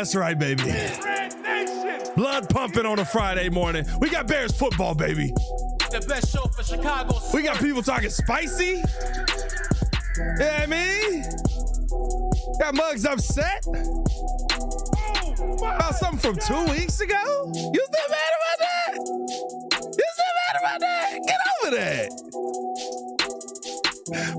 That's right, baby. Blood pumping on a Friday morning. We got Bears football, baby. The best show for Chicago. We got people talking spicy. Yeah, I mean, got Muggs upset about something from 2 weeks ago. You still mad about that? You still mad about that? Get over that.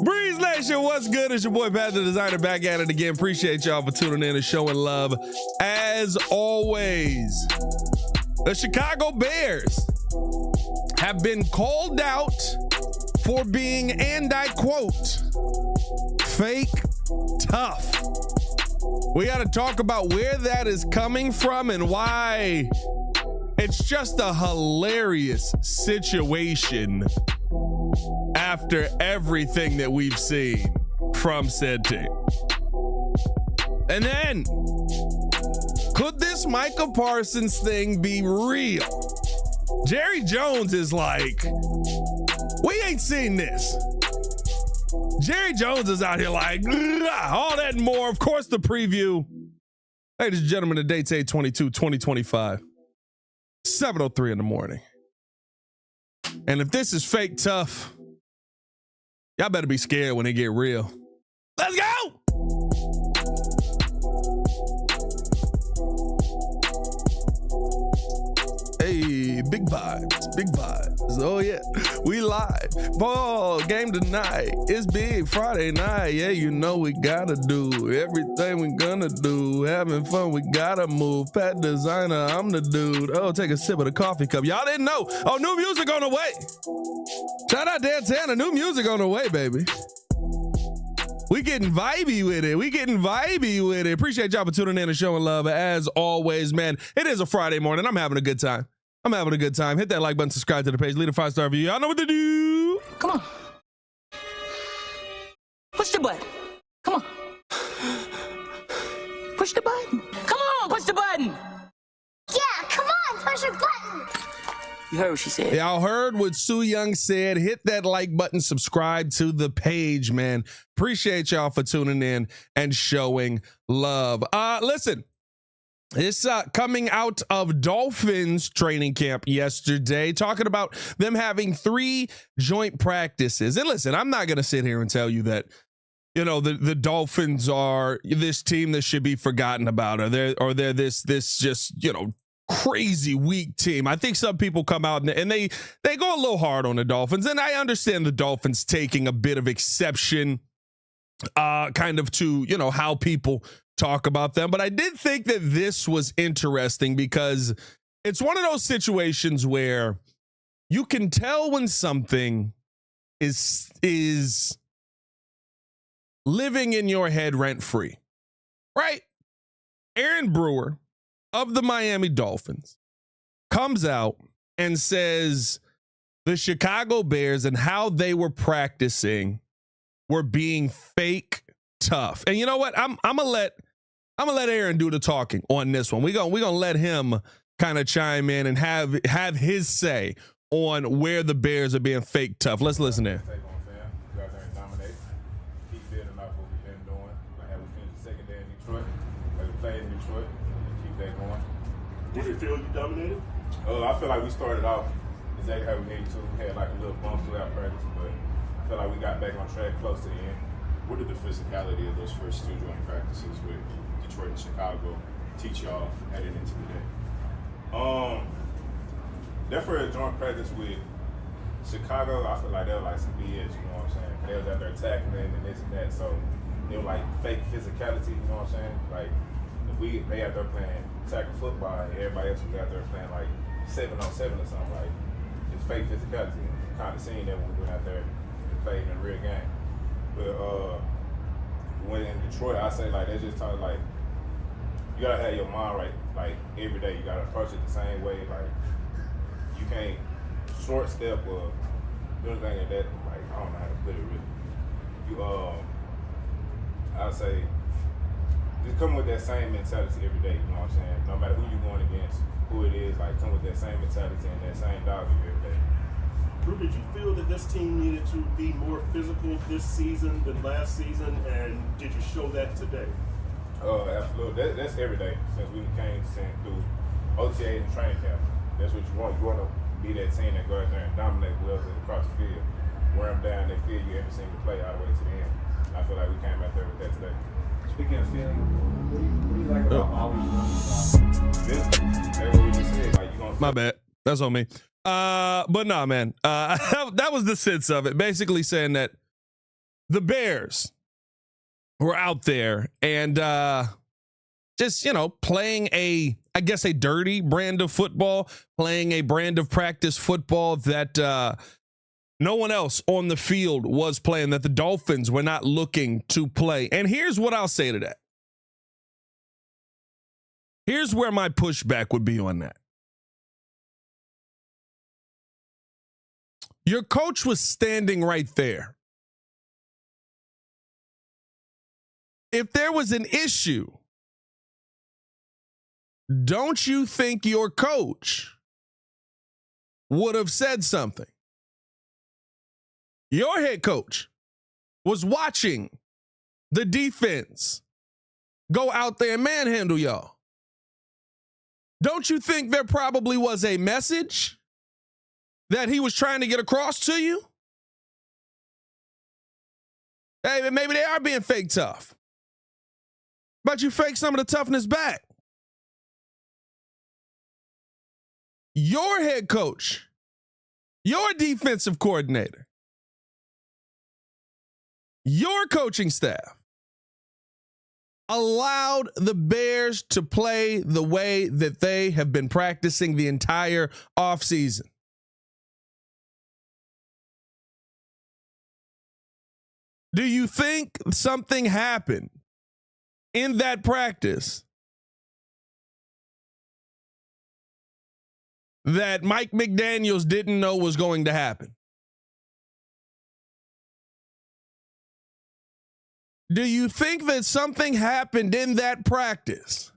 Breeze Nation, what's good? It's your boy Pat the Designer back at it again. Appreciate y'all for tuning in and showing love. As always, the Chicago Bears have been called out for being, and I quote, fake tough. We got to talk about where that is coming from and why it's just a hilarious situation after everything that we've seen from said team. And then, could this Micah Parsons thing be real? Jerry Jones is like, we ain't seen this. Jerry Jones is out here like, all that and more. Of course, the preview. Ladies and gentlemen, the date's 8/22, 2025, 7:03 in the morning. And if this is fake tough, y'all better be scared when they get real. Let's go! Hey, big vibes, big vibes. Oh yeah, we live. Ball game tonight. It's big Friday night. Yeah, you know we gotta do everything we gonna do. Having fun, we gotta move. Pat Designer, I'm the dude. Oh, take a sip of the coffee cup. Y'all didn't know. Oh, new music on the way. Shout out Dantana, new music on the way, baby. We getting vibey with it. We getting vibey with it. Appreciate y'all for tuning in and showing love. As always, man, it is a Friday morning. I'm having a good time. I'm having a good time. Hit that like button, subscribe to the page, leave a 5-star review. Y'all know what to do. Come on. Push the button. Come on. Push the button. Come on, push the button. Yeah, come on, push your button. You heard what she said. Y'all heard what Sue Young said. Hit that like button, subscribe to the page, man. Appreciate y'all for tuning in and showing love. Listen, it's coming out of Dolphins training camp yesterday, talking about them having 3 joint practices. And listen, I'm not going to sit here and tell you that, you know, the Dolphins are this team that should be forgotten about, or they're this just, you know, crazy weak team. I think some people come out and they go a little hard on the Dolphins, and I understand the Dolphins taking a bit of exception kind of to, you know, how people talk about them. But I did think that this was interesting because it's one of those situations where you can tell when something is living in your head rent free, right? Aaron Brewer of the Miami Dolphins comes out and says the Chicago Bears and how they were practicing were being fake tough. And you know what? I'm gonna let Aaron do the talking on this one. We're gonna let him kind of chime in and have his say on where the Bears are being fake tough. Let's listen in. Did you feel you dominated? I feel like we started off exactly how we needed to. We had like a little bump throughout practice, but I feel like we got back on track close to the end. What did the physicality of those first 2 joint practices with Detroit and Chicago teach y'all heading into the day? That first joint practice with Chicago, I feel like they were like some BS, you know what I'm saying? They was out there tackling and this and that, so it was like fake physicality, you know what I'm saying? Like, they out there playing tackle football, and everybody else was out there playing like 7-on-7 or something. Like, it's fake physicality. Kind of seen that when we went out there and played in a real game. But when in Detroit, I say like they just talk like you gotta have your mind right like every day. You gotta approach it the same way. Like you can't short step or do anything like that. Like I don't know how to put it really. I'd say just come with that same mentality every day. You know what I'm saying? No matter who you're going against, who it is, like come with that same mentality and that same dog every day. Drew, did you feel that this team needed to be more physical this season than last season, and did you show that today? Absolutely. That's every day since we came through OTAs and training camp. That's what you want. You want to be that team that go out there and dominate whoever's across the field. Wear them down, they feel you every single play all the way to the end. I feel like we came out there with that today. Speaking of feeling, what do you like about always running? That's what we just said. Like, you gonna My bad. That's on me. But nah, man. That was the sense of it. Basically saying that the Bears were out there and just, playing a dirty brand of football, playing a brand of practice football that no one else on the field was playing, that the Dolphins were not looking to play. And here's what I'll say to that. Here's where my pushback would be on that. Your coach was standing right there. If there was an issue, don't you think your coach would have said something? Your head coach was watching the defense go out there and manhandle y'all. Don't you think there probably was a message that he was trying to get across to you? Hey, maybe they are being fake tough, but you fake some of the toughness back. Your head coach, your defensive coordinator, your coaching staff allowed the Bears to play the way that they have been practicing the entire offseason. Do you think something happened in that practice that Mike McDaniels didn't know was going to happen? Do you think that something happened in that practice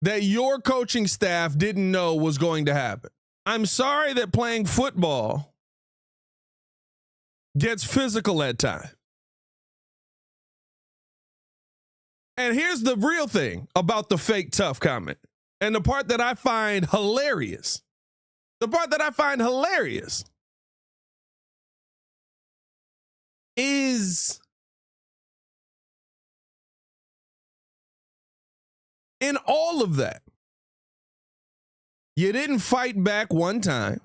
that your coaching staff didn't know was going to happen? I'm sorry that playing football gets physical at times. And here's the real thing about the fake tough comment. And the part that I find hilarious. The part that I find hilarious is in all of that, you didn't fight back one time.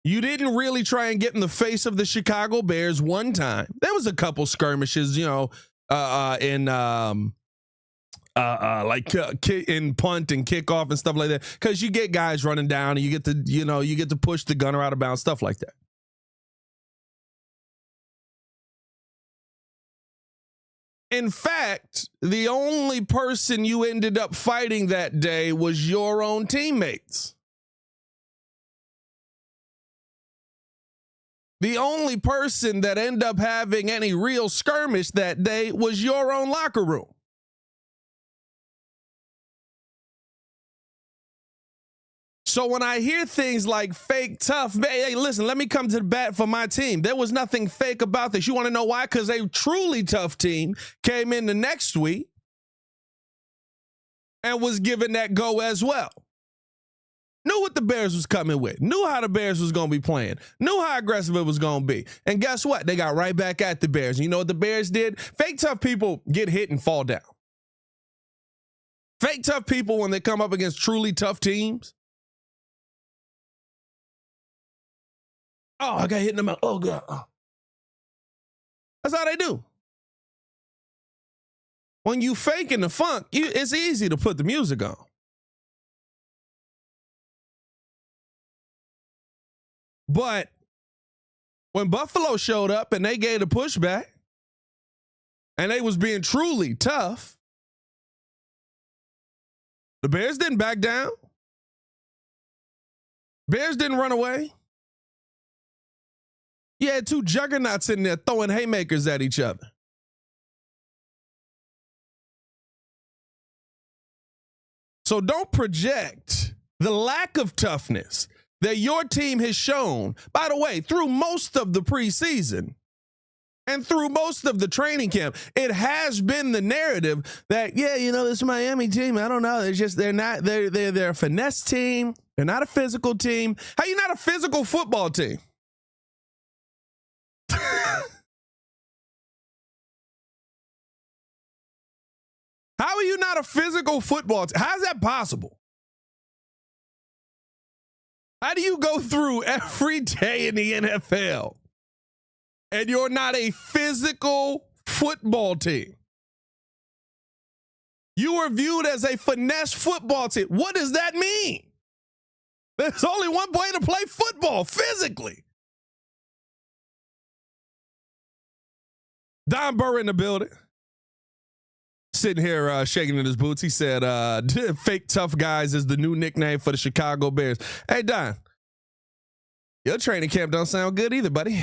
You didn't really try and get in the face of the Chicago Bears one time. There was a couple skirmishes, in punt and kickoff and stuff like that, because you get guys running down and you get to push the gunner out of bounds, stuff like that. In fact, the only person you ended up fighting that day was your own teammates. The only person that ended up having any real skirmish that day was your own locker room. So when I hear things like fake tough, hey, listen, let me come to the bat for my team. There was nothing fake about this. You want to know why? Because a truly tough team came in the next week and was given that go as well. Knew what the Bears was coming with. Knew how the Bears was going to be playing. Knew how aggressive it was going to be. And guess what? They got right back at the Bears. You know what the Bears did? Fake tough people get hit and fall down. Fake tough people, when they come up against truly tough teams, oh, I got hit in the mouth. Oh, God. Oh. That's how they do. When you faking the funk, it's easy to put the music on. But when Buffalo showed up and they gave a pushback and they was being truly tough, the Bears didn't back down. Bears didn't run away. You had two juggernauts in there throwing haymakers at each other. So don't project the lack of toughness that your team has shown, by the way, through most of the preseason, And through most of the training camp, it has been the narrative that, yeah, you know, this Miami team, I don't know. They're a finesse team. They're not a physical team. How you not a physical football team? How are you not a physical football team? How's that possible? How do you go through every day in the NFL and you're not a physical football team? You are viewed as a finesse football team. What does that mean? There's only one way to play football physically. Don Burr in the building. Sitting here shaking in his boots. He said, fake tough guys is the new nickname for the Chicago Bears. Hey, Don, your training camp don't sound good either, buddy.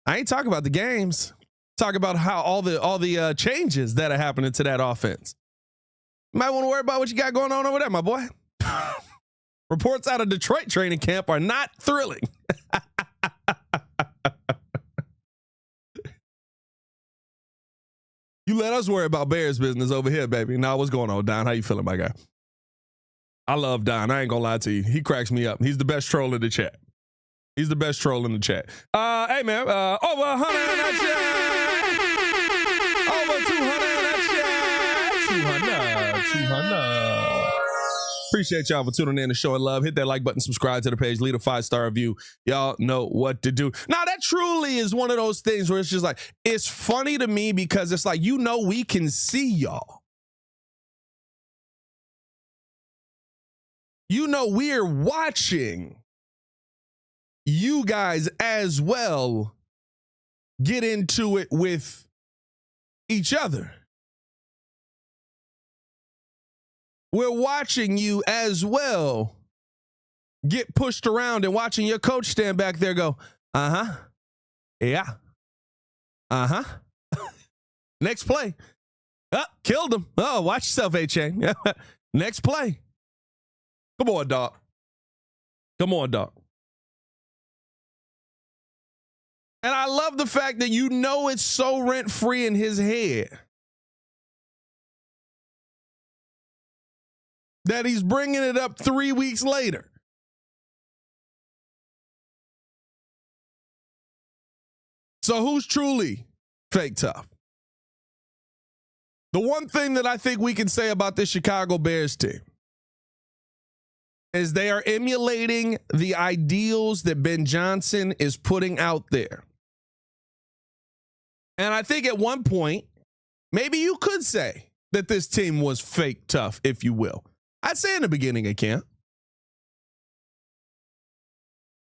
I ain't talking about the games. Talk about how all the changes that are happening to that offense. You might want to worry about what you got going on over there, my boy. Reports out of Detroit training camp are not thrilling. You let us worry about Bears business over here, baby. Now, what's going on, Don? How you feeling, my guy? I love Don. I ain't gonna lie to you. He cracks me up. He's the best troll in the chat. He's the best troll in the chat. Hey, man, over 100 in that chat. Over 200 in that chat. 200. Appreciate y'all for tuning in and showing love. Hit that like button, subscribe to the page, leave a 5-star review. Y'all know what to do. Now, that truly is one of those things where it's just like, it's funny to me because it's like, you know, we can see y'all. You know, we're watching you guys as well get into it with each other. We're watching you as well get pushed around and watching your coach stand back there go, uh-huh, yeah, uh-huh. Next play. Oh, killed him. Oh, watch yourself, A-Chain. Next play. Come on, dog. Come on, dog. And I love the fact that you know it's so rent-free in his head that he's bringing it up 3 weeks later. So who's truly fake tough? The one thing that I think we can say about this Chicago Bears team is they are emulating the ideals that Ben Johnson is putting out there. And I think at one point, maybe you could say that this team was fake tough, if you will. I'd say in the beginning of camp,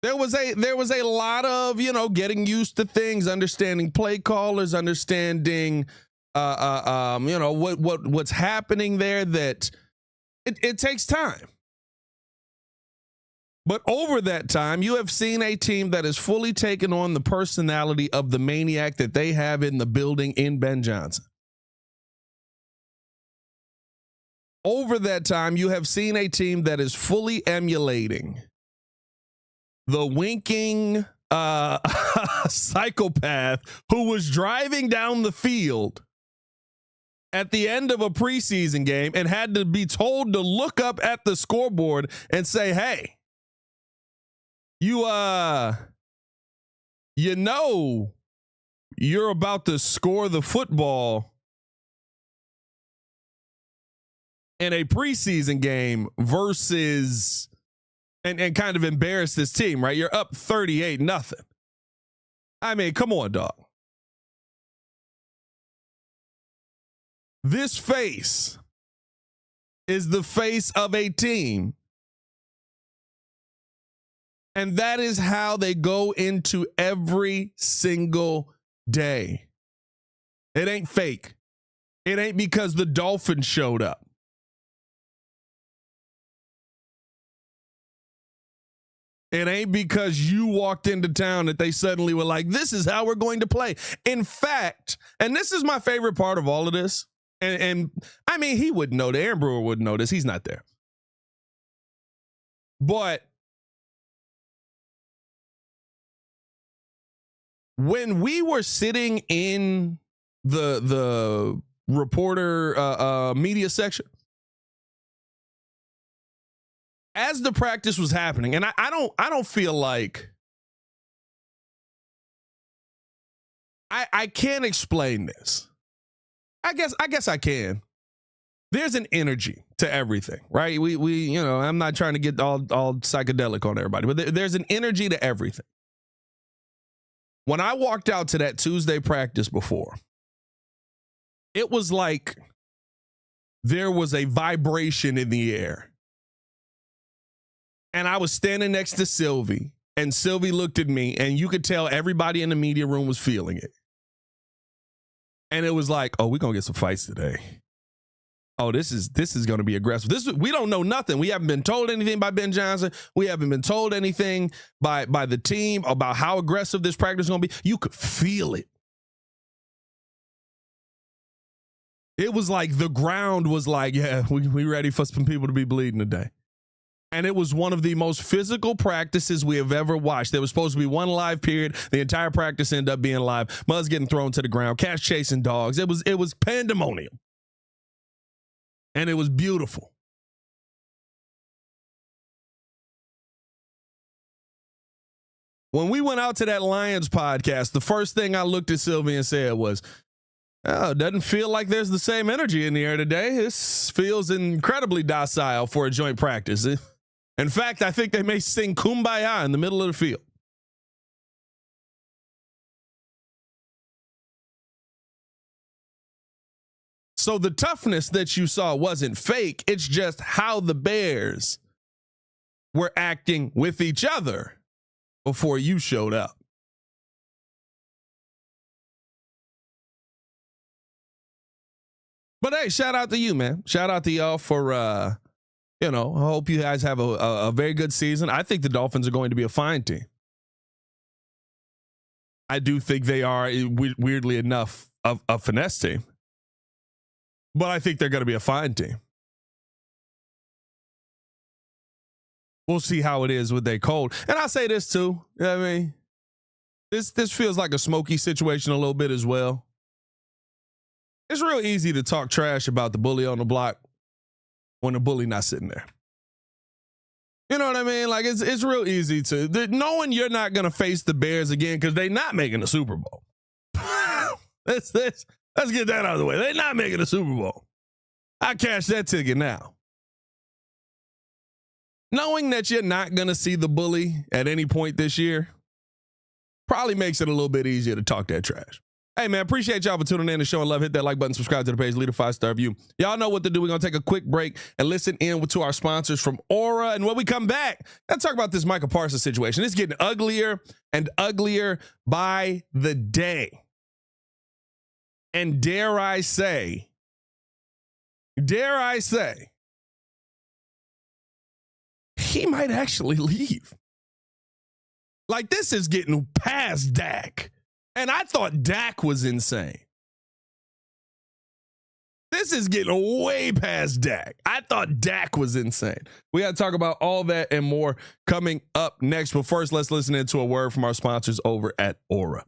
there was a lot of, you know, getting used to things, understanding play callers, understanding, you know, what's happening there. That it takes time. But over that time, you have seen a team that has fully taken on the personality of the maniac that they have in the building in Ben Johnson. Over that time, you have seen a team that is fully emulating the winking psychopath who was driving down the field at the end of a preseason game and had to be told to look up at the scoreboard and say, hey, you know, you're about to score the football in a preseason game versus and kind of embarrass this team, right? You're up 38-0. I mean, come on, dog. This face is the face of a team. And that is how they go into every single day. It ain't fake. It ain't because the Dolphins showed up. It ain't because you walked into town that they suddenly were like, this is how we're going to play. In fact, and this is my favorite part of all of this, and I mean, he wouldn't know this. Aaron Brewer wouldn't know this. He's not there. But when we were sitting in the reporter media section, as the practice was happening, and I don't feel like I can't explain this. I guess I can. There's an energy to everything, right? We I'm not trying to get all psychedelic on everybody, but there's an energy to everything. When I walked out to that Tuesday practice before, it was like there was a vibration in the air. And I was standing next to Sylvie, and Sylvie looked at me, and you could tell everybody in the media room was feeling it. And it was like, oh, we're going to get some fights today. Oh, this is going to be aggressive. We don't know nothing. We haven't been told anything by Ben Johnson. We haven't been told anything by the team about how aggressive this practice is going to be. You could feel it. It was like the ground was like, yeah, we ready for some people to be bleeding today. And it was one of the most physical practices we have ever watched. There was supposed to be one live period. The entire practice ended up being live. Mud's getting thrown to the ground, cats chasing dogs. It was pandemonium. And it was beautiful. When we went out to that Lions podcast, the first thing I looked at Sylvie and said was, oh, it doesn't feel like there's the same energy in the air today. This feels incredibly docile for a joint practice. In fact, I think they may sing Kumbaya in the middle of the field. So the toughness that you saw wasn't fake. It's just how the Bears were acting with each other before you showed up. But hey, shout out to you, man. Shout out to y'all for, I hope you guys have a very good season. I think the Dolphins are going to be a fine team. I do think they are, weirdly enough, a finesse team. But I think they're going to be a fine team. We'll see how it is with their cold. And I'll say this too. I mean, this feels like a Smokey situation a little bit as well. It's real easy to talk trash about the bully on the block when the bully not sitting there. You know what I mean? Like it's real easy to knowing you're not gonna face the Bears again because they're not making the Super Bowl. Let's get that out of the way. They're not making the Super Bowl. I cash that ticket now. Knowing that you're not gonna see the bully at any point this year probably makes it a little bit easier to talk that trash. Hey, man, appreciate y'all for tuning in and showing love. Hit that like button, subscribe to the page, leave a 5-star review. Y'all know what to do. We're going to take a quick break and listen in to our sponsors from Aura. And when we come back, let's talk about this Micah Parsons situation. It's getting uglier and uglier by the day. And dare I say, he might actually leave. Like, this is getting past Dak. And I thought Dak was insane. This is getting way past Dak. I thought Dak was insane. We got to talk about all that and more coming up next. But first, let's listen into a word from our sponsors over at Aura.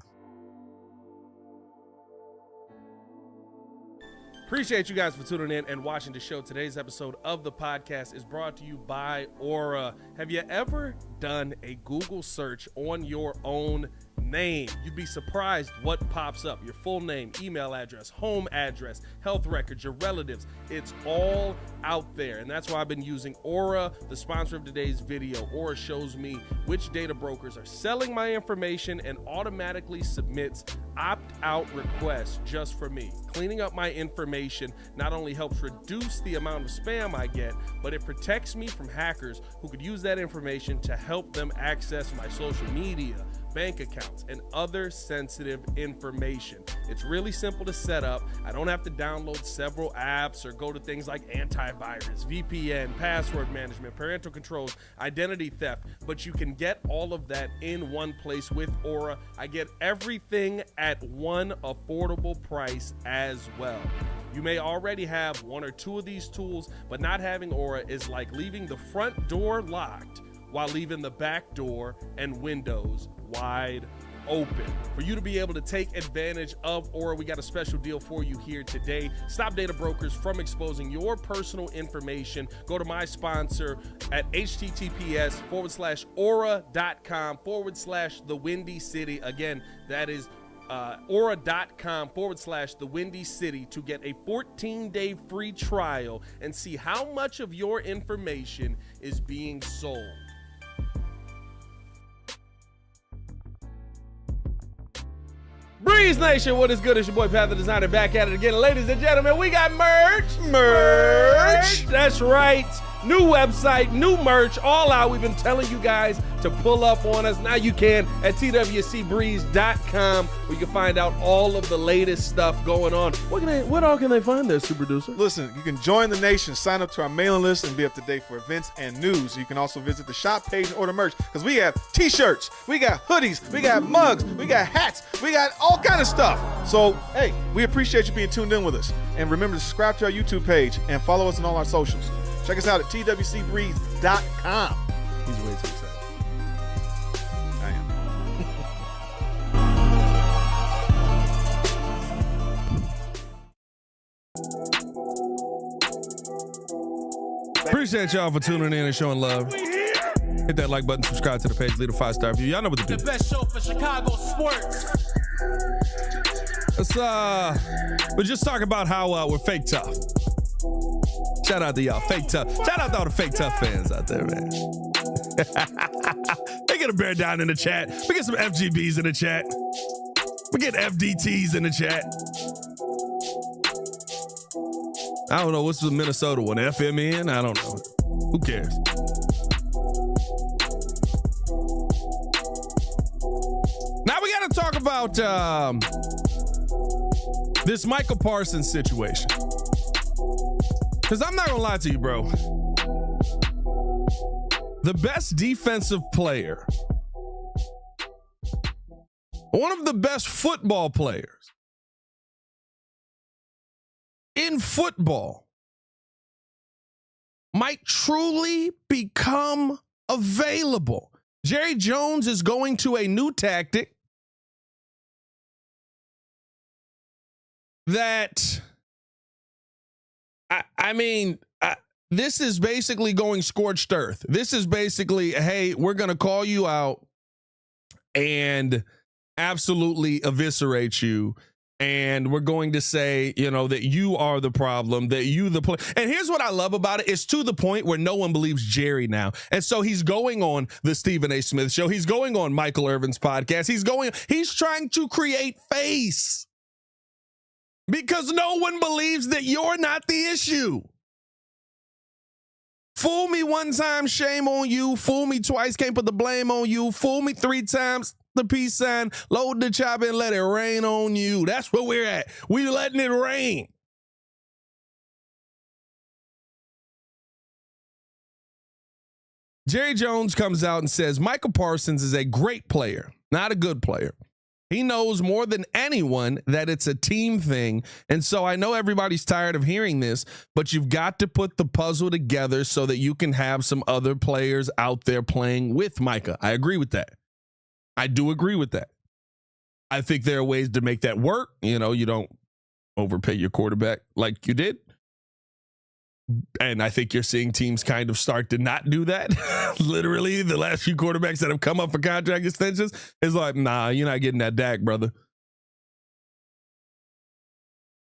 Appreciate you guys for tuning in and watching the show. Today's episode of the podcast is brought to you by Aura. Have you ever done a Google search on your own name? You'd be surprised what pops up. Your full name, email address, home address, health records, your relatives. It's all out there. And that's why I've been using Aura, the sponsor of today's video. Aura shows me which data brokers are selling my information and automatically submits opt-out requests just for me. Cleaning up my information not only helps reduce the amount of spam I get, but it protects me from hackers who could use that information to help them access my social media, bank accounts, and other sensitive information. It's really simple to set up. I don't have to download several apps or go to things like antivirus, VPN, password management, parental controls, identity theft, but you can get all of that in one place with Aura. I get everything at one affordable price as well. You may already have one or two of these tools, but not having Aura is like leaving the front door locked while leaving the back door and windows wide open. For you to be able to take advantage of Aura, we got a special deal for you here today. Stop data brokers from exposing your personal information. Go to my sponsor at https://aura.com/the Windy City. Again, that is aura.com/the Windy City to get a 14-day free trial and see how much of your information is being sold. Breeze Nation, what is good? It's your boy Pat the Designer back at it again. Ladies and gentlemen, we got merch. That's right. New website, new merch, all out. We've been telling you guys to pull up on us. Now you can at twcbreeze.com, where you can find out all of the latest stuff going on. What all can they find there, Super Producer? Listen, you can join the nation, sign up to our mailing list, and be up to date for events and news. You can also visit the shop page and order merch, because we have t-shirts, we got hoodies, we got mugs, we got hats, we got all kind of stuff. So, hey, we appreciate you being tuned in with us. And remember to subscribe to our YouTube page and follow us on all our socials. Check us out at twcbreeze.com. He's way too excited. I am. Appreciate y'all for tuning in and showing love. Hit that like button, subscribe to the page, leave a 5-star review. Y'all know what to do. The best show for Chicago sports. Let's we'll just talk about how we're fake tough. Shout out to y'all, fake tough. Shout out to all the fake tough fans out there, man. They get a bear down in the chat. We get some FGBs in the chat. We get FDTs in the chat. I don't know, what's the Minnesota one? FMN? I don't know. Who cares? Now we got to talk about this Micah Parsons situation. Because I'm not going to lie to you, bro. The best defensive player, one of the best football players in football might truly become available. Jerry Jones is going to a new tactic that... I mean, this is basically going scorched earth. This is basically, hey, we're going to call you out and absolutely eviscerate you. And we're going to say, you know, that you are the problem, that you the play. And here's what I love about it. It's to the point where no one believes Jerry now. And so he's going on the Stephen A. Smith show. He's going on Michael Irvin's podcast. He's trying to create face. Because no one believes that you're not the issue. Fool me one time, shame on you. Fool me twice, can't put the blame on you. Fool me 3 times, the peace sign. Load the chopper and let it rain on you. That's where we're at. We letting it rain. Jerry Jones comes out and says Micah Parsons is a great player, not a good player. He knows more than anyone that it's a team thing. And so I know everybody's tired of hearing this, but you've got to put the puzzle together so that you can have some other players out there playing with Micah. I agree with that. I do agree with that. I think there are ways to make that work. You know, you don't overpay your quarterback like you did. And I think you're seeing teams kind of start to not do that. Literally, the last few quarterbacks that have come up for contract extensions is like, nah, you're not getting that Dak, brother.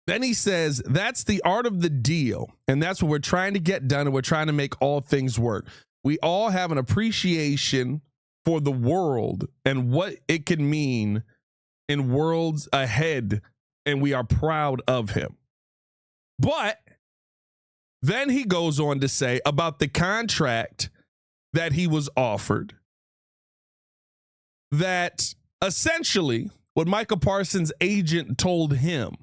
Then he says, that's the art of the deal. And that's what we're trying to get done. And we're trying to make all things work. We all have an appreciation for the world and what it can mean in worlds ahead. And we are proud of him. But then he goes on to say about the contract that he was offered, that essentially what Micah Parsons' agent told him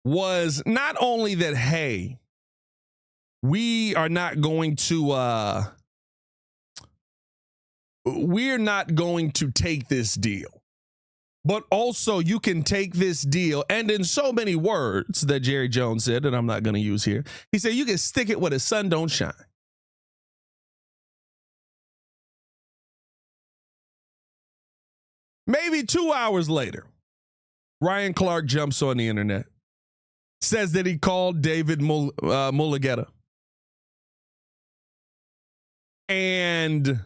was not only that, hey, we are not going to we're not going to take this deal. But also you can take this deal, and in so many words that Jerry Jones said, and I'm not going to use here, he said you can stick it where the sun don't shine. Maybe 2 hours later, Ryan Clark jumps on the internet, says that he called David Mulugeta and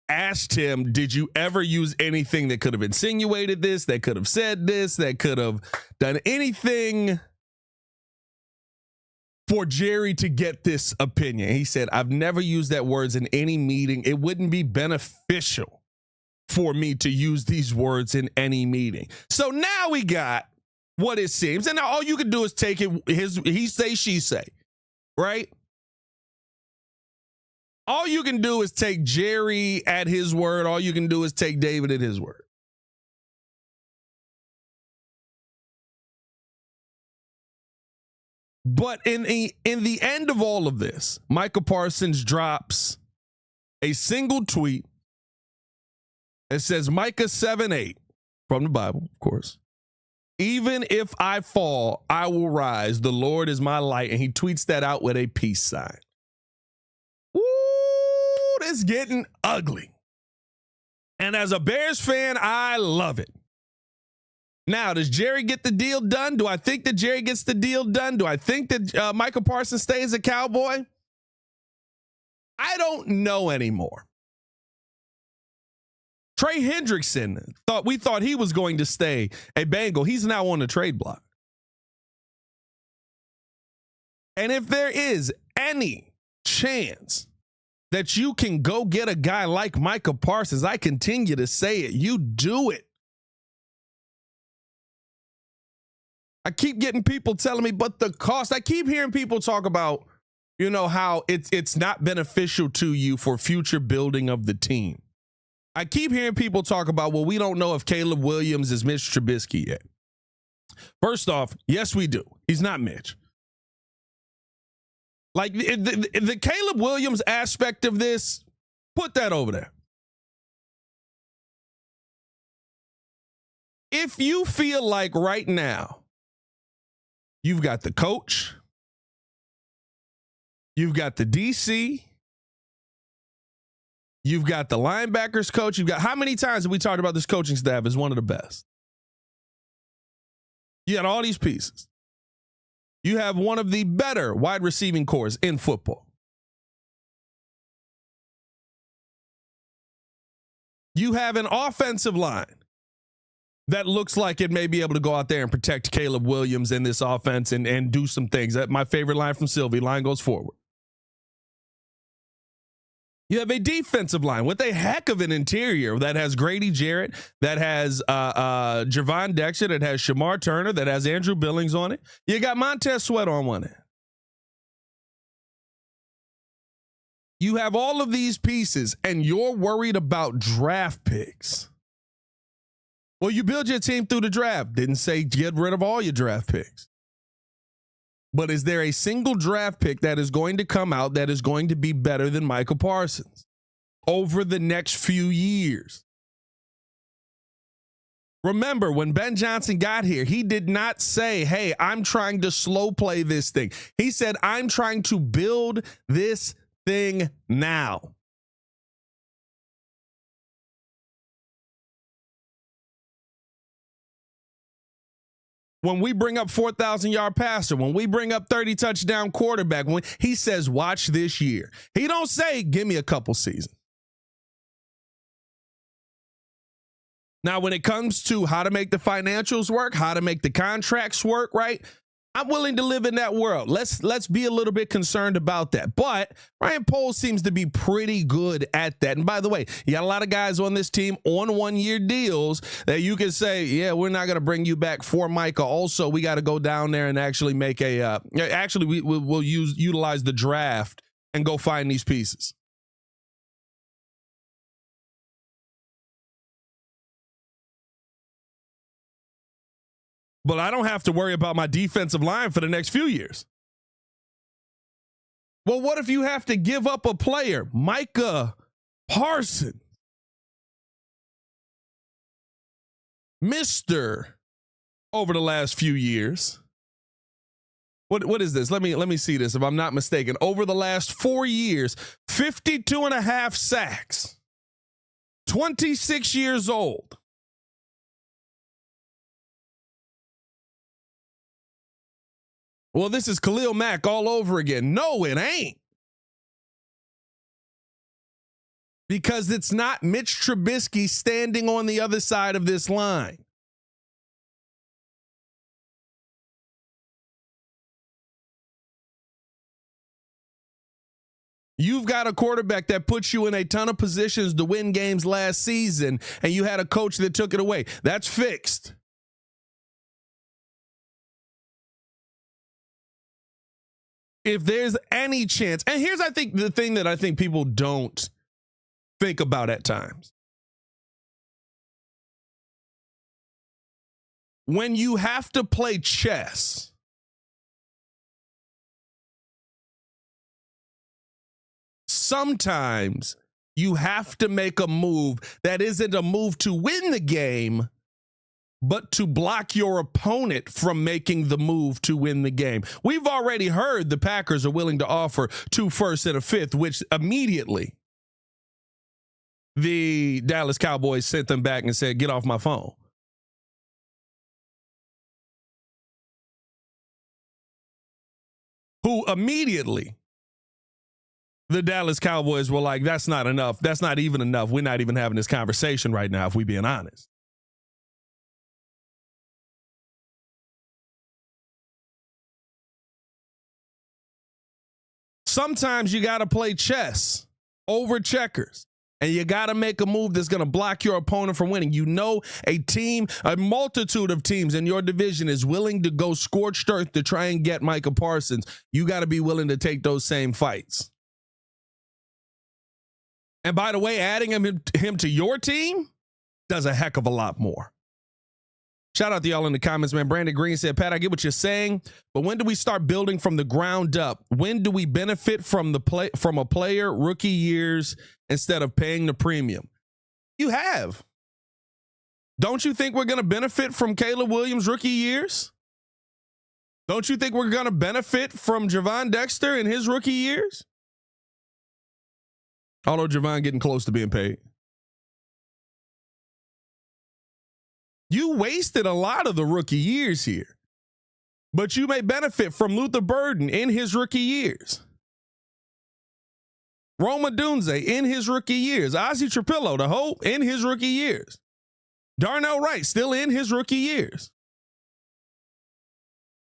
asked him, did you ever use anything that could have insinuated this, that could have said this, that could have done anything for Jerry to get this opinion? He said, I've never used that words in any meeting. It wouldn't be beneficial for me to use these words in any meeting. So now we got what it seems. And now all you can do is take it, he say, she say, right? All you can do is take Jerry at his word. All you can do is take David at his word. But in the end of all of this, Micah Parsons drops a single tweet. It says Micah 7:8 from the Bible, of course. Even if I fall, I will rise. The Lord is my light. And he tweets that out with a peace sign. Ooh, it's getting ugly. And as a Bears fan, I love it. Now, does Jerry get the deal done? Do I think that Jerry gets the deal done? Do I think that Micah Parsons stays a Cowboy? I don't know anymore. Trey Hendrickson, we thought he was going to stay a Bengal. He's now on the trade block. And if there is any chance that you can go get a guy like Micah Parsons, I continue to say it, you do it. I keep getting people telling me, but the cost, I keep hearing people talk about, you know, how it's not beneficial to you for future building of the team. I keep hearing people talk about, well, we don't know if Caleb Williams is Mitch Trubisky yet. First off, yes, we do. He's not Mitch. Like the Caleb Williams aspect of this, put that over there. If you feel like right now, you've got the coach, you've got the DC, you've got the linebackers coach, you've got, how many times have we talked about this coaching staff as one of the best? You got all these pieces. You have one of the better wide receiving cores in football. You have an offensive line that looks like it may be able to go out there and protect Caleb Williams in this offense and do some things. That's my favorite line from Sylvie. Line goes forward. You have a defensive line with a heck of an interior that has Grady Jarrett, that has Javon Dexter, that has Shamar Turner, that has Andrew Billings on it. You got Montez Sweat on one end. You have all of these pieces, and you're worried about draft picks. Well, you build your team through the draft. Didn't say get rid of all your draft picks. But is there a single draft pick that is going to come out that is going to be better than Michael Parsons over the next few years? Remember, when Ben Johnson got here, he did not say, hey, I'm trying to slow play this thing. He said, I'm trying to build this thing now. When we bring up 4,000-yard passer, when we bring up 30-touchdown quarterback, when he says, watch this year. He don't say, give me a couple seasons. Now, when it comes to how to make the financials work, how to make the contracts work, right? I'm willing to live in that world. Let's be a little bit concerned about that. But Ryan Poles seems to be pretty good at that. And by the way, you got a lot of guys on this team on 1-year deals that you can say, yeah, we're not going to bring you back for Micah. Also, we got to go down there and actually make we'll utilize the draft and go find these pieces. But I don't have to worry about my defensive line for the next few years. Well, what if you have to give up a player? Micah Parsons. Mr. over the last few years. What is this? Let me see this if I'm not mistaken. Over the last 4 years, 52.5 sacks, 26 years old. Well, this is Khalil Mack all over again. No, it ain't. Because it's not Mitch Trubisky standing on the other side of this line. You've got a quarterback that puts you in a ton of positions to win games last season, and you had a coach that took it away. That's fixed. If there's any chance, and here's, I think, the thing that I think people don't think about at times. When you have to play chess, sometimes you have to make a move that isn't a move to win the game, but to block your opponent from making the move to win the game. We've already heard the Packers are willing to offer 2 firsts and a 5th, which immediately the Dallas Cowboys sent them back and said, get off my phone. Who immediately the Dallas Cowboys were like, that's not enough. That's not even enough. We're not even having this conversation right now, if we're being honest. Sometimes you got to play chess over checkers, and you got to make a move that's going to block your opponent from winning. You know, a multitude of teams in your division is willing to go scorched earth to try and get Micah Parsons. You got to be willing to take those same fights. And by the way, adding him to your team does a heck of a lot more. Shout out to y'all in the comments, man. Brandon Green said, Pat, I get what you're saying, but when do we start building from the ground up? When do we benefit from a player rookie years instead of paying the premium? You have. Don't you think we're going to benefit from Caleb Williams' rookie years? Don't you think we're going to benefit from Javon Dexter in his rookie years? Although Javon getting close to being paid. You wasted a lot of the rookie years here, but you may benefit from Luther Burden in his rookie years. Roma Dunze in his rookie years. Ozzie Trapillo, the Hope, in his rookie years. Darnell Wright still in his rookie years.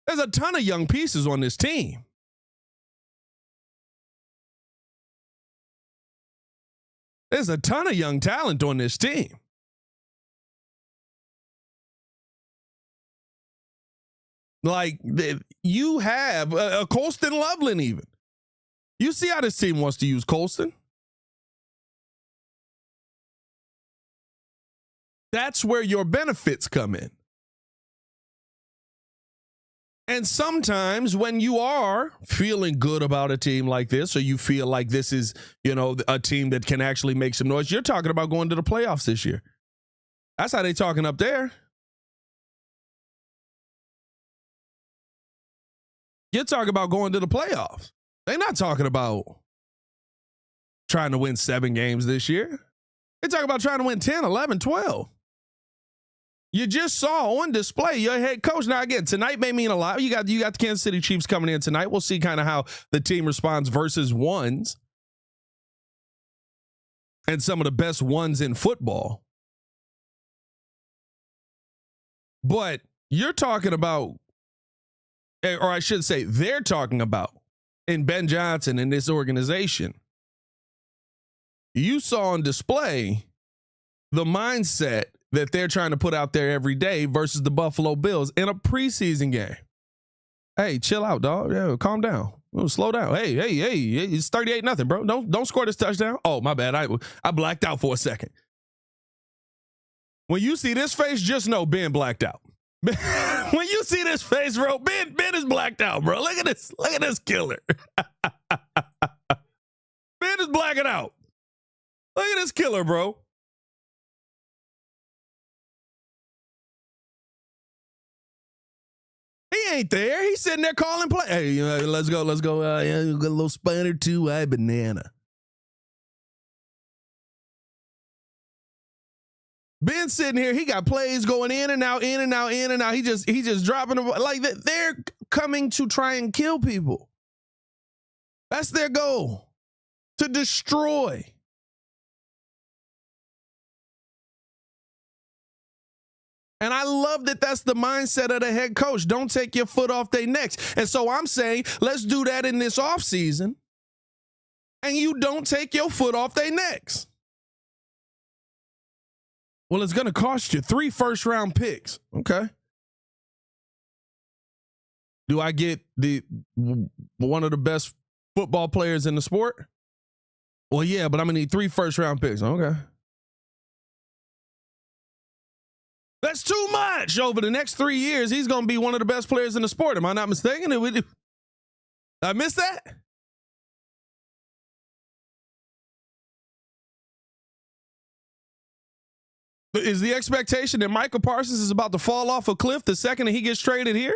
There's a ton of young pieces on this team. There's a ton of young talent on this team. Like, you have a Colston Loveland even. You see how this team wants to use Colston? That's where your benefits come in. And sometimes when you are feeling good about a team like this, or you feel like this is, a team that can actually make some noise, you're talking about going to the playoffs this year. That's how they talking up there. You're talking about going to the playoffs. They're not talking about trying to win 7 games this year. They're talking about trying to win 10, 11, 12. You just saw on display your head coach. Now, again, tonight may mean a lot. You got the Kansas City Chiefs coming in tonight. We'll see kind of how the team responds versus ones. And some of the best ones in football. But you're talking about, or I should say, they're talking about, in Ben Johnson and this organization, you saw on display the mindset that they're trying to put out there every day versus the Buffalo Bills in a preseason game. Hey, chill out, dog. Yeah, calm down. Slow down. Hey, it's 38-0, bro. Don't score this touchdown. Oh, my bad. I blacked out for a second. When you see this face, just know Ben blacked out. When you see this face, bro, Ben is blacked out, bro. Look at this killer. Ben is blacking out. Look at this killer, bro. He ain't there. He's sitting there calling play. Hey, let's go. Got a little spider too. Banana. Ben sitting here, he got plays going in and out, in and out, in and out. He just dropping them. Like, they're coming to try and kill people. That's their goal, to destroy. And I love that that's the mindset of the head coach. Don't take your foot off their necks. And so I'm saying, let's do that in this offseason. And you don't take your foot off their necks. Well, it's going to cost you 3 first-round picks. Okay. Do I get one of the best football players in the sport? Well, yeah, but I'm going to need 3 first-round picks. Okay. That's too much. Over the next 3 years, he's going to be one of the best players in the sport. Am I not mistaken? Did I miss that? Is the expectation that Micah Parsons is about to fall off a cliff the second that he gets traded here?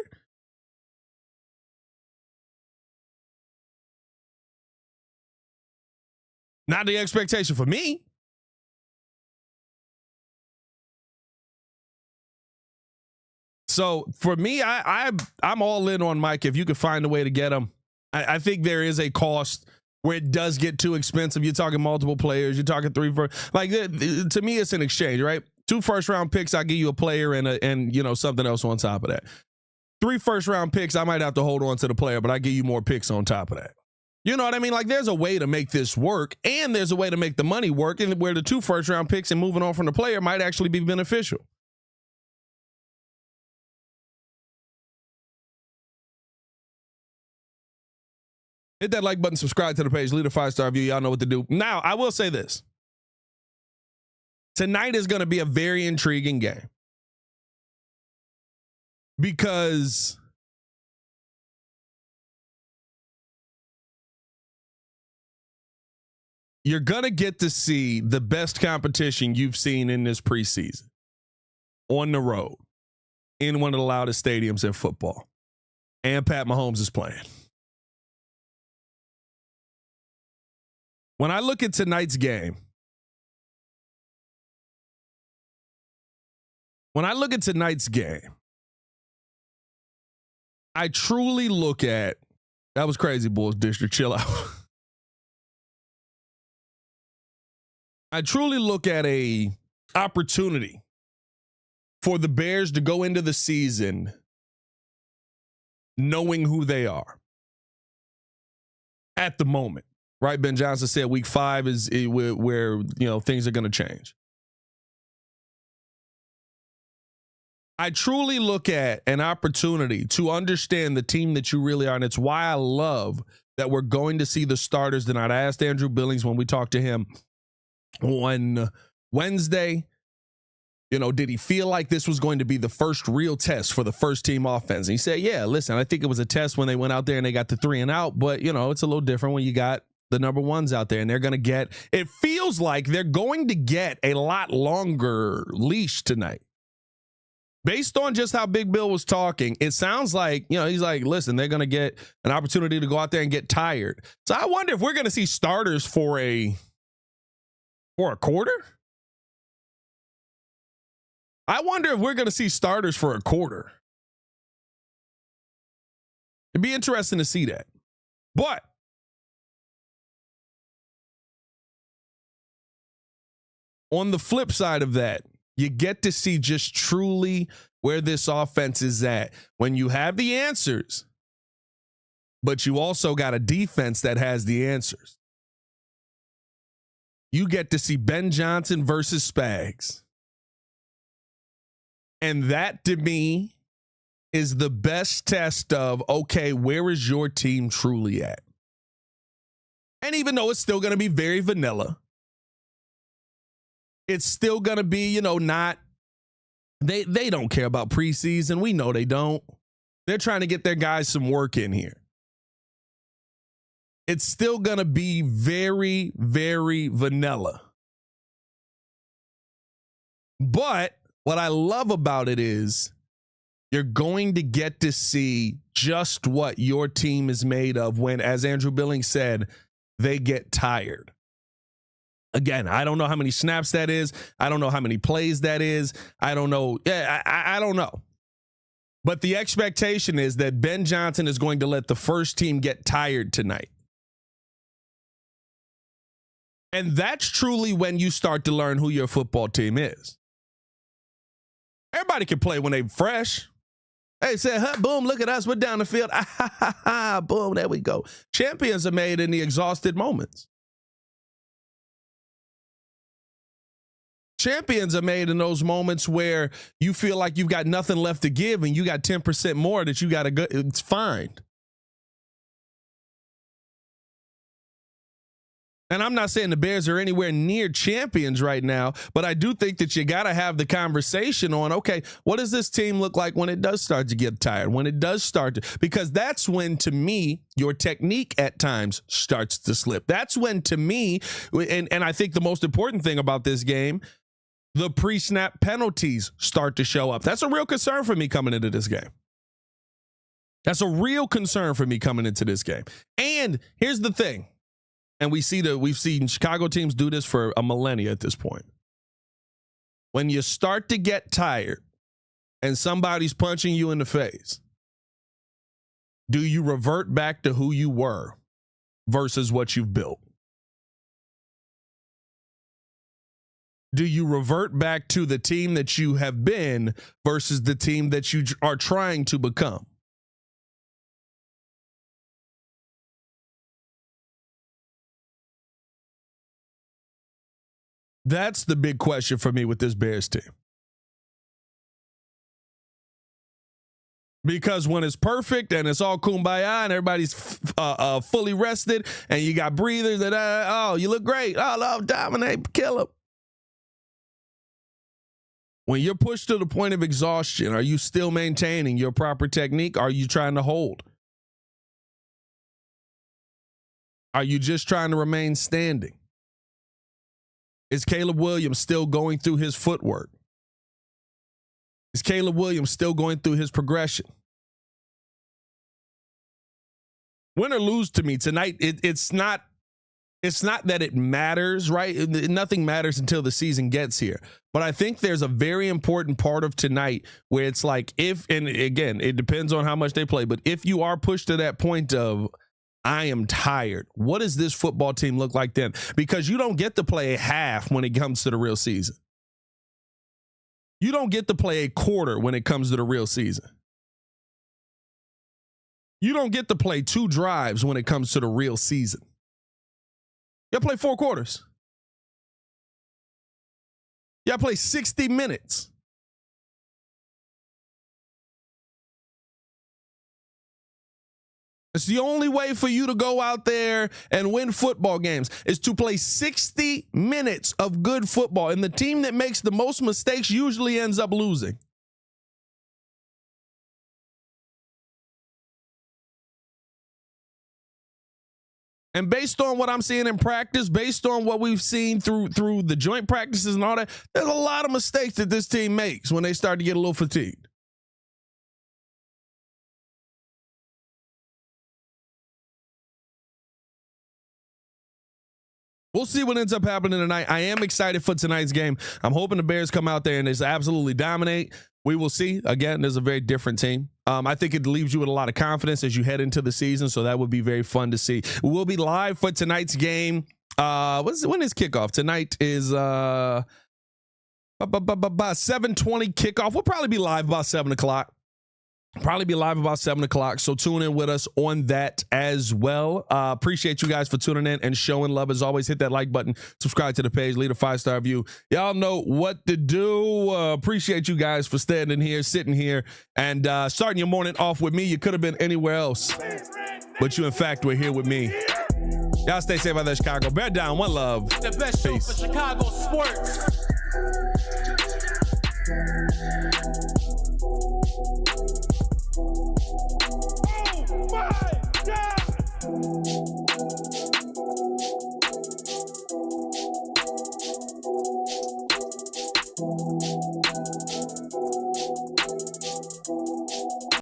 Not the expectation for me. So for me, I'm all in on Mike. If you could find a way to get him, I think there is a cost where it does get too expensive. You're talking multiple players. You're talking 3 first. Like, to me, it's an exchange, right? 2 first-round picks, I'll give you a player and you know, something else on top of that. 3 first-round picks, I might have to hold on to the player, but I give you more picks on top of that. You know what I mean? Like, there's a way to make this work, and there's a way to make the money work, and where the 2 first-round picks and moving on from the player might actually be beneficial. Hit that like button, subscribe to the page, leave a 5-star review. Y'all know what to do. Now, I will say this. Tonight is going to be a very intriguing game. Because you're going to get to see the best competition you've seen in this preseason on the road in one of the loudest stadiums in football. And Pat Mahomes is playing. When I look at tonight's game, I truly look at, that was crazy, Bulls District, chill out. I truly look at a opportunity for the Bears to go into the season knowing who they are at the moment. Right, Ben Johnson said week 5 is where you know, things are going to change. I truly look at an opportunity to understand the team that you really are, and it's why I love that we're going to see the starters tonight. I asked Andrew Billings when we talked to him on Wednesday, you know, did he feel like this was going to be the first real test for the first team offense? And he said, yeah, listen, I think it was a test when they went out there and they got the 3 and out, but, you know, it's a little different when you got the number 1s out there, and they're going to get, it feels like they're going to get a lot longer leash tonight. Based on just how Big Bill was talking, it sounds like, you know, he's like, listen, they're going to get an opportunity to go out there and get tired. So I wonder if we're going to see starters for a quarter. I wonder if we're going to see starters for a quarter. It'd be interesting to see that. But on the flip side of that, you get to see just truly where this offense is at when you have the answers, but you also got a defense that has the answers. You get to see Ben Johnson versus Spags. And that, to me, is the best test of, okay, where is your team truly at? And even though it's still going to be very vanilla, it's still going to be, you know, not, they don't care about preseason. We know they don't. They're trying to get their guys some work in here. It's still going to be very, very vanilla. But what I love about it is you're going to get to see just what your team is made of when, as Andrew Billings said, they get tired. Again, I don't know how many snaps that is. I don't know how many plays that is. I don't know. Yeah, I don't know. But the expectation is that Ben Johnson is going to let the first team get tired tonight. And that's truly when you start to learn who your football team is. Everybody can play when they're fresh. Hey, say, huh, boom, look at us. We're down the field. Ah, ha, ha, ha, boom, there we go. Champions are made in the exhausted moments. Champions are made in those moments where you feel like you've got nothing left to give and you got 10% more that you got to go. It's fine. And I'm not saying the Bears are anywhere near champions right now, but I do think that you got to have the conversation on, okay, what does this team look like when it does start to get tired, when it does start to, because that's when, to me, your technique at times starts to slip. That's when, to me, and I think the most important thing about this game, the pre-snap penalties start to show up. That's a real concern for me coming into this game. That's a real concern for me coming into this game. And here's the thing. And we've seen Chicago teams do this for a millennia at this point. When you start to get tired and somebody's punching you in the face, do you revert back to who you were versus what you've built? Do you revert back to the team that you have been versus the team that you are trying to become? That's the big question for me with this Bears team. Because when it's perfect and it's all kumbaya and everybody's fully rested and you got breathers that, oh, you look great. Oh, love, dominate, kill them. When you're pushed to the point of exhaustion, are you still maintaining your proper technique? Are you trying to hold? Are you just trying to remain standing? Is Caleb Williams still going through his footwork? Is Caleb Williams still going through his progression? Win or lose to me tonight, it's not that it matters, right? Nothing matters until the season gets here. But I think there's a very important part of tonight where it's like and again, it depends on how much they play, but if you are pushed to that point of, I am tired, what does this football team look like then? Because you don't get to play a half when it comes to the real season. You don't get to play a quarter when it comes to the real season. You don't get to play 2 drives when it comes to the real season. You play 4 quarters. You play 60 minutes. It's the only way for you to go out there and win football games is to play 60 minutes of good football. And the team that makes the most mistakes usually ends up losing. And based on what I'm seeing in practice, based on what we've seen through the joint practices and all that, there's a lot of mistakes that this team makes when they start to get a little fatigued. We'll see what ends up happening tonight. I am excited for tonight's game. I'm hoping the Bears come out there and just absolutely dominate. We will see. Again, there's a very different team. I think it leaves you with a lot of confidence as you head into the season, so that would be very fun to see. We'll be live for tonight's game. When is kickoff? Tonight is 7:20 kickoff. We'll probably be live about 7 o'clock. Probably be live about 7 o'clock, so tune in with us on that as well. Appreciate you guys for tuning in and showing love. As always, hit that like button, subscribe to the page, leave a 5-star review. Y'all know what to do. Appreciate you guys for standing here, sitting here, and starting your morning off with me. You could have been anywhere else, but you, in fact, were here with me. Y'all stay safe out there, Chicago. Bear down. One love. The best show Peace. for Chicago sports.